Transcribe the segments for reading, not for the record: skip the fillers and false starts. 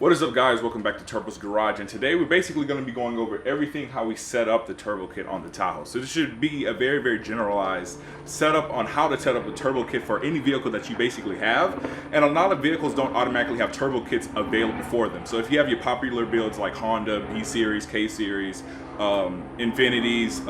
What is up, guys? Welcome back to Turbo's Garage, and today we're basically going to be going over everything how we set up the turbo kit on the Tahoe. So this should be a very generalized setup on how to set up the turbo kit for any vehicle that you basically have. And a lot of vehicles don't automatically have turbo kits available for them. So if you have your popular builds like Honda, B Series, K Series, Infinities,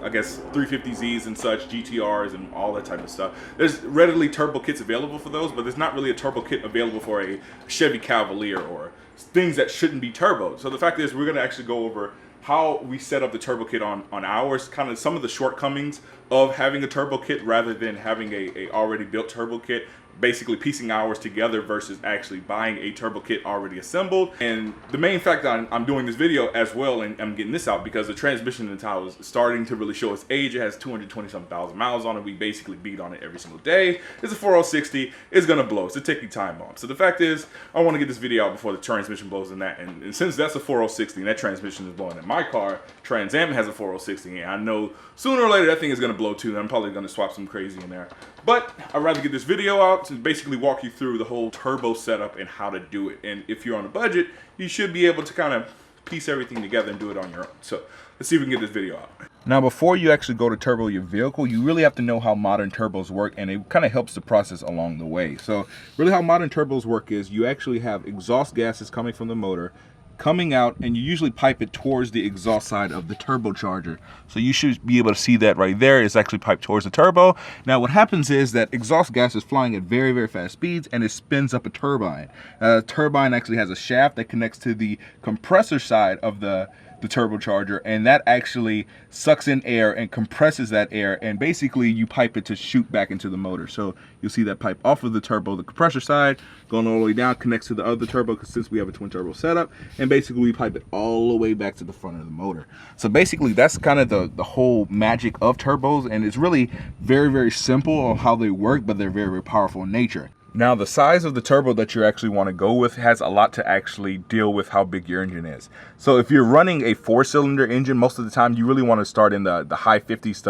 I guess 350Zs and such, GTRs and all that type of stuff. There's readily turbo kits available for those, but there's not really a turbo kit available for a Chevy Cavalier or things that shouldn't be turbo. So the fact is, we're gonna actually go over how we set up the turbo kit on ours, kind of some of the shortcomings of having a turbo kit rather than having a already built turbo kit, basically piecing ours together versus actually buying a turbo kit already assembled. And the main fact that I'm doing this video as well, and I'm getting this out because the transmission in the Tahoe is starting to really show its age. It has 220-something thousand miles on it. We basically beat on it every single day. It's a 4060. It's gonna blow. It's a ticking time bomb. So the fact is, I want to get this video out before the transmission blows in that. And since that's a 4060 and that transmission is blowing in my car, Trans Am has a 4060, and I know sooner or later that thing is gonna blow too. And I'm probably gonna swap some crazy in there. But I'd rather get this video out to basically walk you through the whole turbo setup and how to do it. And if you're on a budget, you should be able to kind of piece everything together and do it on your own. So let's see if we can get this video out. Now, before you actually go to turbo your vehicle, you really have to know how modern turbos work, and it kind of helps the process along the way. So really how modern turbos work is you actually have exhaust gases coming from the motor, coming out, and you usually pipe it towards the exhaust side of the turbocharger. So you should be able to see that right there. It's actually piped towards the turbo. Now what happens is that exhaust gas is flying at very fast speeds, and it spins up a turbine. The turbine actually has a shaft that connects to the compressor side of the turbocharger, and that actually sucks in air and compresses that air, and basically you pipe it to shoot back into the motor. So you'll see that pipe off of the turbo, the compressor side, going all the way down, connects to the other turbo, because since we have a twin turbo setup, and basically we pipe it all the way back to the front of the motor. So basically that's kind of the whole magic of turbos, and it's really very simple on how they work, but they're very powerful in nature. Now, the size of the turbo that you actually want to go with has a lot to actually deal with how big your engine is. So if you're running a 4-cylinder engine, most of the time you really want to start in the high 50s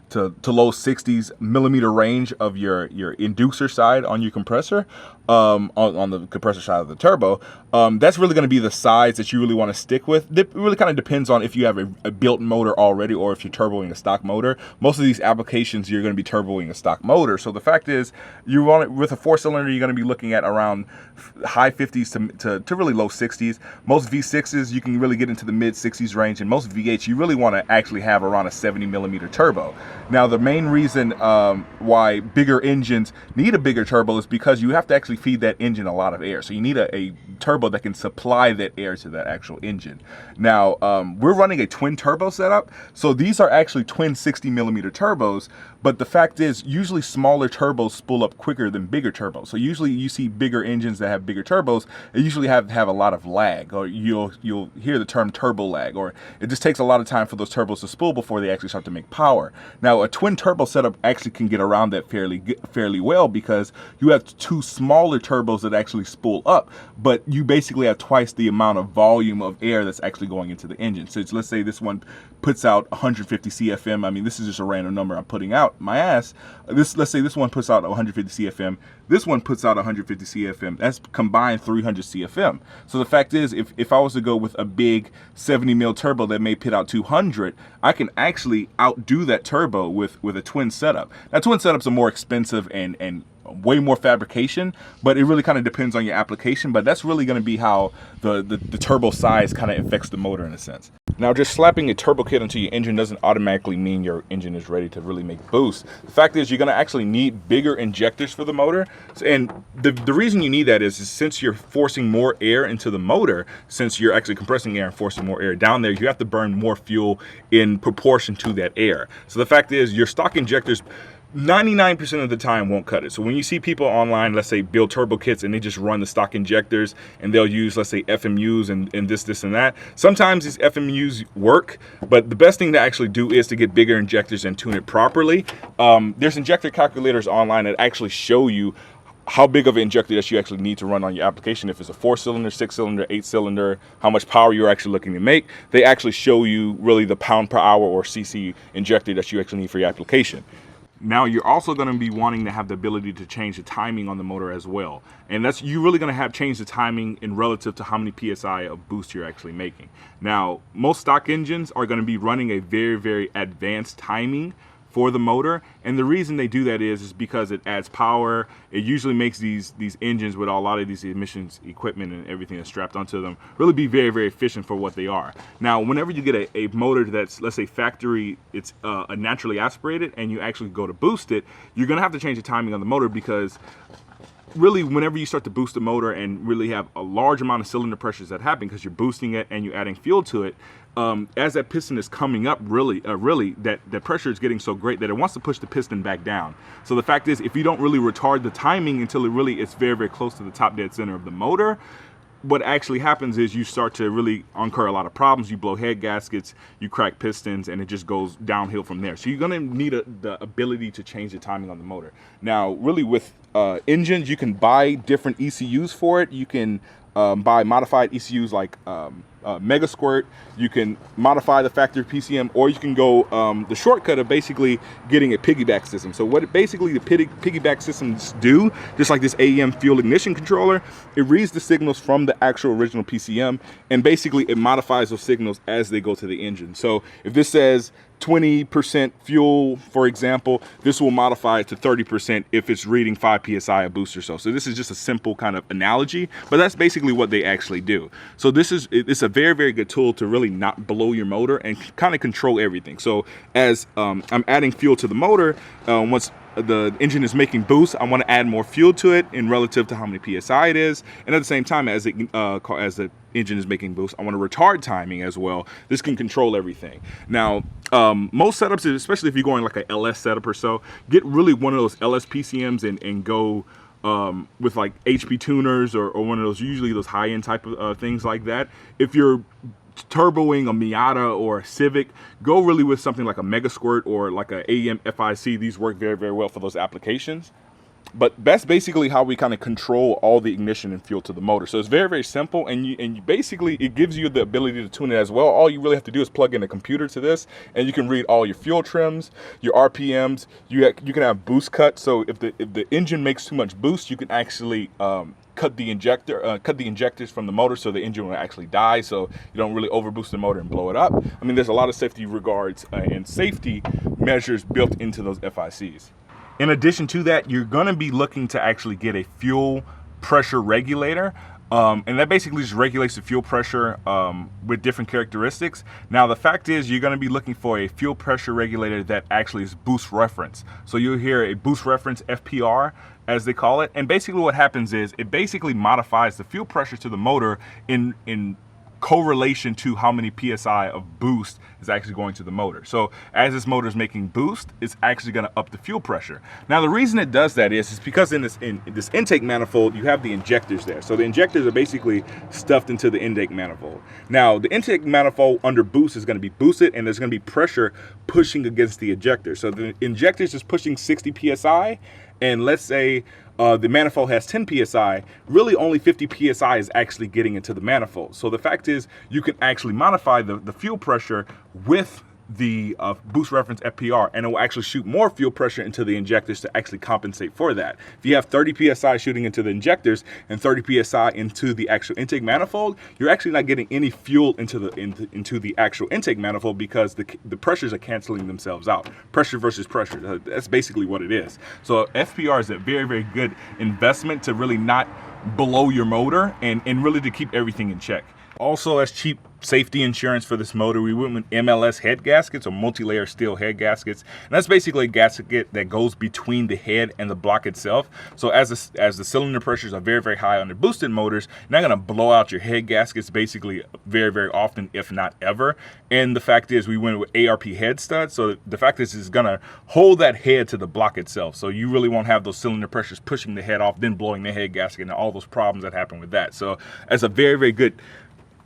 to low 60s millimeter range of your inducer side on your compressor, on the compressor side of the turbo. That's really going to be the size that you really want to stick with. It really kind of depends on if you have a built motor already or if you're turboing a stock motor. Most of these applications you're going to be turboing a stock motor. So the fact is, you want it with a 4-cylinder, you're going to be looking at around high 50s to really low 60s. Most V6s you can really get into the mid 60s range, and most V8s you really want to actually have around a 70 millimeter turbo. Now the main reason why bigger engines need a bigger turbo is because you have to actually feed that engine a lot of air. So you need a turbo that can supply that air to that actual engine. Now we're running a twin turbo setup, so these are actually twin 60 millimeter turbos, but the fact is usually smaller turbos spool up quicker than bigger turbos. So usually you see bigger engines that have bigger turbos, they usually have a lot of lag, or you'll hear the term turbo lag, or it just takes a lot of time for those turbos to spool before they actually start to make power. Now a twin turbo setup actually can get around that fairly well, because you have two smaller turbos that actually spool up, but you basically have twice the amount of volume of air that's actually going into the engine. So let's say this one puts out 150 CFM. I mean, this is just a random number I'm putting out my ass. Let's say this one puts out 150 CFM. This one puts out 150 CFM. That's combined 300 CFM. So the fact is, if I was to go with a big 70 mil turbo that may put out 200, I can actually outdo that turbo with a twin setup. Now, twin setups are more expensive and way more fabrication, but it really kind of depends on your application. But that's really going to be how the turbo size kind of affects the motor in a sense. Now, just slapping a turbo kit onto your engine doesn't automatically mean your engine is ready to really make boost. The fact is, you're going to actually need bigger injectors for the motor, and the reason you need that is since you're forcing more air into the motor, since you're actually compressing air and forcing more air down there, you have to burn more fuel in proportion to that air. So the fact is, your stock injectors 99% of the time won't cut it. So when you see people online, let's say build turbo kits, and they just run the stock injectors, and they'll use, let's say, FMUs and this and that. Sometimes these FMUs work, but the best thing to actually do is to get bigger injectors and tune it properly. There's injector calculators online that actually show you how big of an injector that you actually need to run on your application. If it's a 4-cylinder, 6-cylinder, 8-cylinder, how much power you're actually looking to make. They actually show you really the pound per hour or cc injector that you actually need for your application. Now you're also going to be wanting to have the ability to change the timing on the motor as well. And that's, you're really going to have change the timing in relative to how many PSI of boost you're actually making. Now, most stock engines are going to be running a very, very advanced timing for the motor, and the reason they do that is because it adds power. It usually makes these engines with a lot of these emissions equipment and everything that's strapped onto them really be very, very efficient for what they are. Now, whenever you get a motor that's, let's say, factory, it's naturally aspirated, and you actually go to boost it, you're gonna have to change the timing on the motor, because really, whenever you start to boost the motor and really have a large amount of cylinder pressures that happen because you're boosting it and you're adding fuel to it, as that piston is coming up, really that pressure is getting so great that it wants to push the piston back down. So the fact is, if you don't really retard the timing until it's very, very close to the top dead center of the motor, what actually happens is you start to really incur a lot of problems. You blow head gaskets, you crack pistons, and it just goes downhill from there. So you're gonna need the ability to change the timing on the motor. Now, really with engines, you can buy different ECUs for it. You can buy modified ECUs like Mega Squirt. You can modify the factory PCM, or you can go the shortcut of basically getting a piggyback system. So what basically the piggyback systems do, just like this AEM fuel ignition controller, it reads the signals from the actual original PCM, and basically it modifies those signals as they go to the engine. So if this says 20% fuel, for example, this will modify it to 30% if it's reading 5 PSI a boost or so. So this is just a simple kind of analogy, but that's basically what they actually do. So it's a very, very good tool to really not blow your motor and kind of control everything. So as I'm adding fuel to the motor, once the engine is making boost, I want to add more fuel to it in relative to how many PSI it is. And at the same time, as the engine is making boost, I want to retard timing as well. This can control everything. Now, most setups, especially if you're going like a LS setup or so, get really one of those LS PCMs and go with like HP tuners or one of those, usually those high-end type of things like that. If you're turboing a Miata or a Civic, go really with something like a Mega Squirt or like a AEM FIC. These work very, very well for those applications. But that's basically how we kind of control all the ignition and fuel to the motor. So it's very, very simple, and you basically, it gives you the ability to tune it as well. All you really have to do is plug in a computer to this, and you can read all your fuel trims, your RPMs. You can have boost cut. So if the engine makes too much boost, you can actually cut the injectors from the motor, so the engine will actually die, so you don't really overboost the motor and blow it up. I mean, there's a lot of safety regards and safety measures built into those FICs. In addition to that, you're going to be looking to actually get a fuel pressure regulator. And that basically just regulates the fuel pressure with different characteristics. Now, the fact is, you're going to be looking for a fuel pressure regulator that actually is boost reference. So you'll hear a boost reference FPR, as they call it. And basically what happens is it basically modifies the fuel pressure to the motor in correlation to how many PSI of boost is actually going to the motor. So as this motor is making boost, it's actually going to up the fuel pressure. Now, the reason it does that is because in this intake manifold, you have the injectors there. So the injectors are basically stuffed into the intake manifold. Now, the intake manifold under boost is going to be boosted, and there's going to be pressure pushing against the injector. So the injectors is pushing 60 PSI, and let's say the manifold has 10 PSI, really only 50 PSI is actually getting into the manifold. So the fact is, you can actually modify the fuel pressure with the boost reference FPR, and it will actually shoot more fuel pressure into the injectors to actually compensate for that. If you have 30 PSI shooting into the injectors and 30 PSI into the actual intake manifold, you're actually not getting any fuel into the actual intake manifold, because the pressures are canceling themselves out. Pressure versus pressure, that's basically what it is. So FPR is a very, very good investment to really not blow your motor and really to keep everything in check. Also, as cheap safety insurance for this motor, we went with MLS head gaskets, or multi-layer steel head gaskets. And that's basically a gasket that goes between the head and the block itself. So as the cylinder pressures are very, very high on the boosted motors, you're not going to blow out your head gaskets basically very, very often, if not ever. And the fact is, we went with ARP head studs. So the fact is, it's going to hold that head to the block itself. So you really won't have those cylinder pressures pushing the head off, then blowing the head gasket, and all those problems that happen with that. So as a very, very good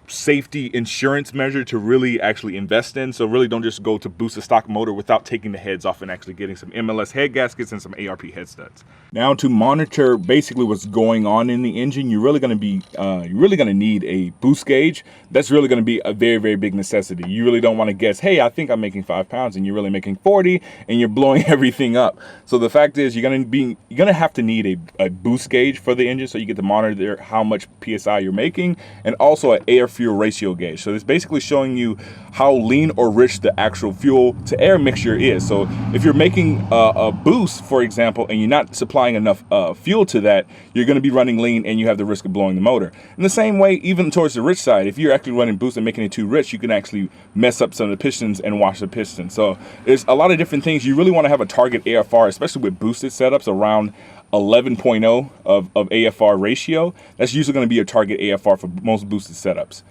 safety insurance measure to really actually invest in. So really don't just go to boost a stock motor without taking the heads off and actually getting some MLS head gaskets and some ARP head studs. Now, to monitor basically what's going on in the engine, you're really going to need a boost gauge. That's really going to be a very, very big necessity. You really don't want to guess, hey, I think I'm making 5 pounds, and you're really making 40, and you're blowing everything up. So the fact is, you're going to have to need a boost gauge for the engine, so you get to monitor how much PSI you're making, and also an air fuel ratio gauge. So it's basically showing you how lean or rich the actual fuel to air mixture is. So if you're making a boost, for example, and you're not supplying enough fuel to that, you're going to be running lean and you have the risk of blowing the motor. In the same way, even towards the rich side, if you're actually running boost and making it too rich, you can actually mess up some of the pistons and wash the pistons. So there's a lot of different things. You really want to have a target AFR, especially with boosted setups, around 11.0 of AFR ratio. That's usually going to be a target AFR for most boosted setups.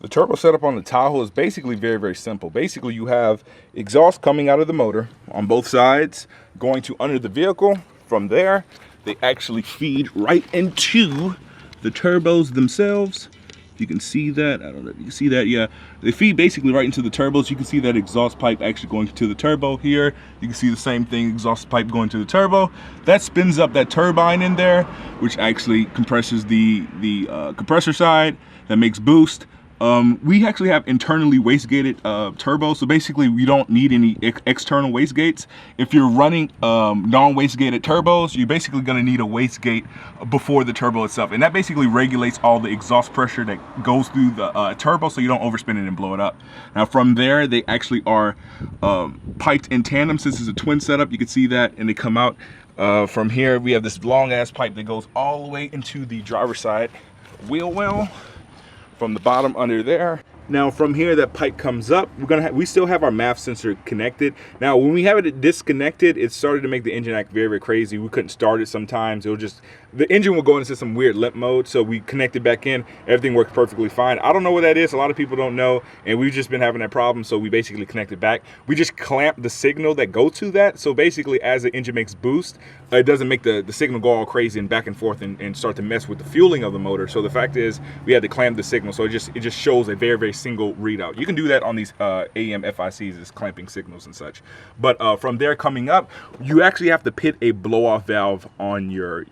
The turbo setup on the Tahoe is basically very, very simple. Basically, you have exhaust coming out of the motor on both sides, going to under the vehicle. From there, they actually feed right into the turbos themselves. You can see that. I don't know if you can see that. Yeah, they feed basically right into the turbos. You can see that exhaust pipe actually going to the turbo here. You can see the same thing, exhaust pipe going to the turbo. That spins up that turbine in there, which actually compresses the compressor side. That makes boost. We actually have internally wastegated turbos, so basically we don't need any external wastegates. If you're running non-wastegated turbos, you're basically going to need a wastegate before the turbo itself, and that basically regulates all the exhaust pressure that goes through the turbo, so you don't overspin it and blow it up. Now from there, they actually are piped in tandem. Since it's a twin setup, you can see that, and they come out from here. We have this long ass pipe that goes all the way into the driver's side wheel well from the bottom under there. Now from here, that pipe comes up. We still have our MAF sensor connected. Now when we have it disconnected, it started to make the engine act very, very crazy. We couldn't start it sometimes. The engine will go into some weird limp mode. So we connected back in, everything worked perfectly fine. I don't know what that is. A lot of people don't know, and we've just been having that problem. So we basically connected back. We just clamp the signal that go to that. So basically, as the engine makes boost, it doesn't make the signal go all crazy and back and forth and start to mess with the fueling of the motor. So the fact is, we had to clamp the signal. So it just shows a very, very single readout. You can do that on these AM FICs, is clamping signals and such. But from there coming up, you actually have to pit a blow-off valve on your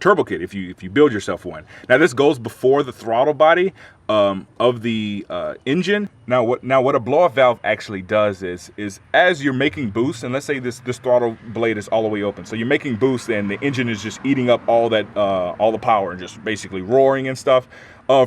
turbo kit if you build yourself one. Now this goes before the throttle body of the engine. Now what a blow-off valve actually does is as you're making boost, and let's say this throttle blade is all the way open, so you're making boost and the engine is just eating up all the power and just basically roaring and stuff.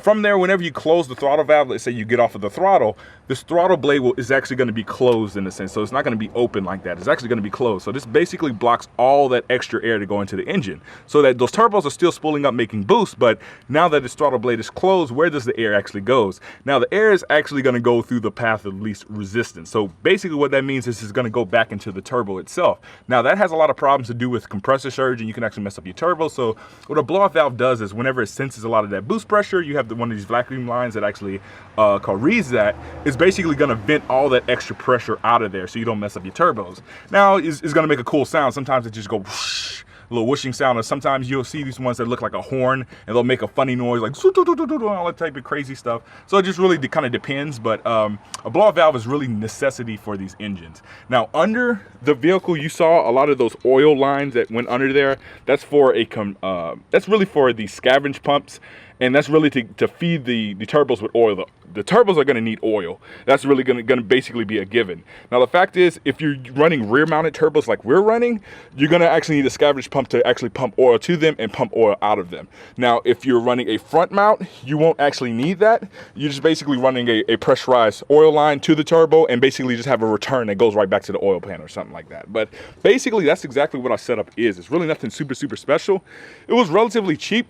From there, whenever you close the throttle valve, let's say you get off of the throttle, this throttle blade is actually going to be closed in a sense. So it's not going to be open like that. It's actually going to be closed. So this basically blocks all that extra air to go into the engine, so that those turbos are still spooling up making boost. But now that this throttle blade is closed, where does the air actually goes? Now the air is actually going to go through the path of least resistance. So basically what that means is it's going to go back into the turbo itself. Now that has a lot of problems to do with compressor surge, and you can actually mess up your turbo. So what a blow-off valve does is whenever it senses a lot of that boost pressure, you have one of these vacuum lines that actually reads that, is basically going to vent all that extra pressure out of there so you don't mess up your turbos. Now it's going to make a cool sound. Sometimes it just go whoosh, a little whooshing sound, or sometimes you'll see these ones that look like a horn and they'll make a funny noise like all that type of crazy stuff. So it just really kind of depends, but a blow-off valve is really necessity for these engines. Now under the vehicle, you saw a lot of those oil lines that went under there. That's for that's really for the scavenge pumps, and that's really to feed the turbos with oil. The turbos are going to need oil. That's really going to basically be a given. Now the fact is, if you're running rear-mounted turbos like we're running, you're going to actually need a scavenge pump to actually pump oil to them and pump oil out of them. Now if you're running a front mount, you won't actually need that. You're just basically running a pressurized oil line to the turbo and basically just have a return that goes right back to the oil pan or something like that. But basically that's exactly what our setup is. It's really nothing super special. It was relatively cheap.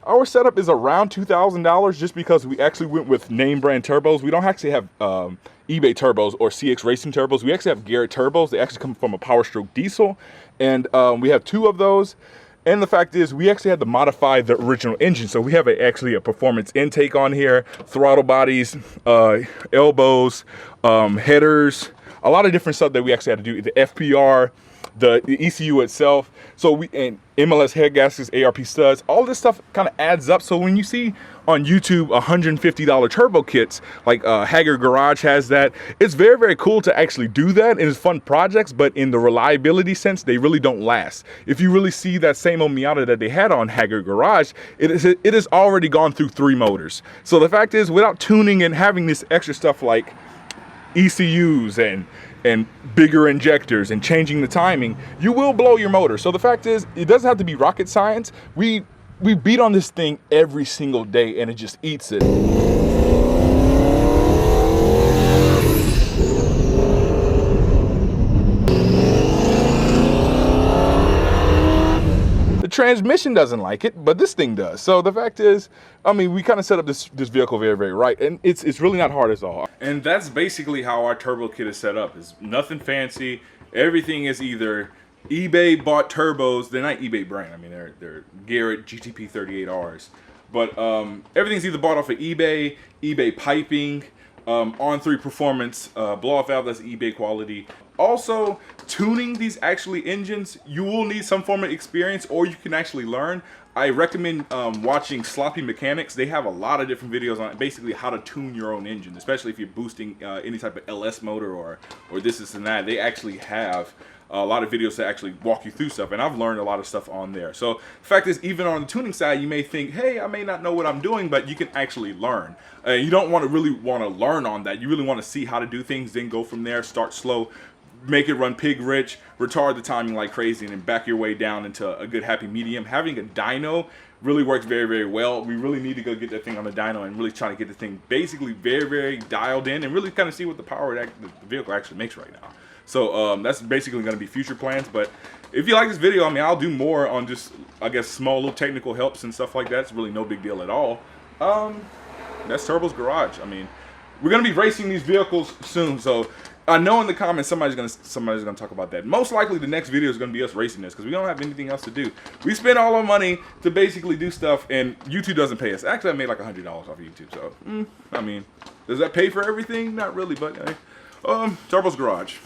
Our setup is around $2,000 just because we actually went with name brand turbos. We don't actually have eBay turbos or CX Racing turbos. We actually have Garrett turbos. They actually come from a Power Stroke diesel, and we have 2 of those. And the fact is, we actually had to modify the original engine. So we have actually a performance intake on here, throttle bodies, elbows, headers, a lot of different stuff that we actually had to do. The FPR, the ECU itself. So and MLS head gaskets, ARP studs, all this stuff kind of adds up. So when you see on YouTube $150 turbo kits, like Haggard Garage has that, it's very, very cool to actually do that, and it's fun projects, but in the reliability sense, they really don't last. If you really see that same old Miata that they had on Haggard Garage, it has already gone through 3 motors. So the fact is, without tuning and having this extra stuff like ECUs and bigger injectors and changing the timing, you will blow your motor. So the fact is, it doesn't have to be rocket science. We beat on this thing every single day, and it just eats it. Transmission doesn't like it, but this thing does. So the fact is, I mean, we kind of set up this vehicle very, very right, and it's really not hard at all. And that's basically how our turbo kit is set up. It's nothing fancy. Everything is either eBay bought turbos. They're not eBay brand. I mean, they're Garrett GTP 38Rs, but everything's either bought off of eBay piping, On3 Performance blow-off valve, that's eBay quality. Also, tuning these engines, you will need some form of experience, or you can actually learn. I recommend watching Sloppy Mechanics. They have a lot of different videos on basically how to tune your own engine, especially if you're boosting any type of LS motor or this and that. They actually have a lot of videos that actually walk you through stuff, and I've learned a lot of stuff on there. So the fact is, even on the tuning side, you may think, hey, I may not know what I'm doing, but you can actually learn. You don't really want to learn on that. You really want to see how to do things, then go from there, start slow, make it run pig rich, retard the timing like crazy, and then back your way down into a good happy medium. Having a dyno really works very, very well. We really need to go get that thing on the dyno and really try to get the thing basically very, very dialed in, and really kind of see what the power that the vehicle actually makes right now. So that's basically going to be future plans. But if you like this video, I mean, I'll do more on just, I guess, small little technical helps and stuff like that. It's really no big deal at all. That's Turbo's Garage. I mean, we're going to be racing these vehicles soon, so I know in the comments somebody's gonna talk about that. Most likely the next video is gonna be us racing this, because we don't have anything else to do. We spend all our money to basically do stuff, and YouTube doesn't pay us. Actually, I made like $100 off of YouTube, so I mean, does that pay for everything? Not really, but Turbo's Garage.